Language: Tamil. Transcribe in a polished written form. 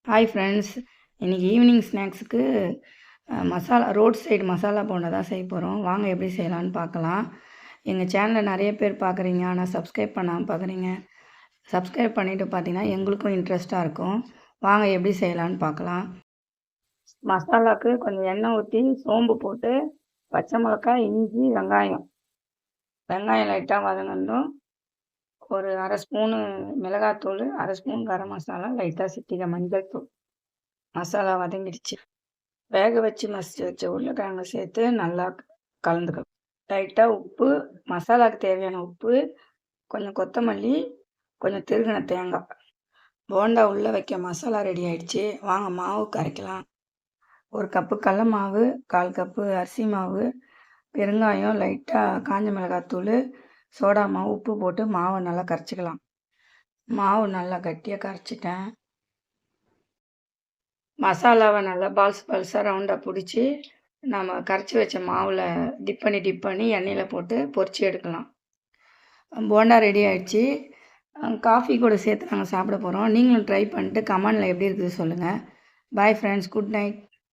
ஹாய் ஃப்ரெண்ட்ஸ், இன்றைக்கி ஈவினிங் ஸ்நாக்ஸுக்கு மசாலா ரோட் சைடு மசாலா போண்டா தான் செய்ய போகிறோம். வாங்க எப்படி செய்யலான்னு பார்க்கலாம். எங்கள் சேனலில் நிறைய பேர் பார்க்குறீங்க, ஆனால் சப்ஸ்கிரைப் பண்ணாமல் பார்க்குறீங்க. சப்ஸ்கிரைப் பண்ணிவிட்டு பார்த்தீங்கன்னா எங்களுக்கும் இன்ட்ரெஸ்ட்டாக இருக்கும். வாங்க எப்படி செய்யலான்னு பார்க்கலாம். மசாலாவுக்கு கொஞ்சம் எண்ணெய் ஊற்றி சோம்பு போட்டு பச்சை மிளகாய், இஞ்சி, வெங்காயம் லைட்டாக வதங்கணும். ஒரு அரை ஸ்பூனு மிளகாத்தூள், அரை ஸ்பூன் கரம் மசாலா, லைட்டாக சிட்டிகை மஞ்சள் தூள். மசாலா வதங்கிடுச்சு. வேக வச்சு மசிச்சு வச்ச உருளைக்கிழங்கு சேர்த்து நல்லா கலந்துக்கலாம். லைட்டாக உப்பு, மசாலாவுக்கு தேவையான உப்பு, கொஞ்சம் கொத்தமல்லி, கொஞ்சம் திருகின தேங்காய். போண்டா உள்ளே வைக்க மசாலா ரெடி ஆகிடுச்சு. வாங்க மாவு கரைக்கலாம். ஒரு கப்பு கடல மாவு, 1/4 கப்பு அரிசி மாவு, பெருங்காயம், லைட்டாக காஞ்ச மிளகாத்தூள், சோடா மாவு, உப்பு போட்டு மாவை நல்லா கரைச்சிக்கலாம். மாவு நல்லா கட்டியாக கரைச்சிட்டேன். மசாலாவை நல்லா பால்ஸாக ரவுண்டாக பிடிச்சி நம்ம கரைச்சி வச்ச மாவில் டிப் பண்ணி எண்ணெயில் போட்டு பொரிச்சு எடுக்கலாம். போண்டா ரெடி ஆகிடுச்சு. காஃபி கூட சேர்த்து நாங்கள் சாப்பிட போகிறோம். நீங்களும் ட்ரை பண்ணிட்டு கமெண்டில் எப்படி இருக்குது சொல்லுங்கள். Bye friends, good night.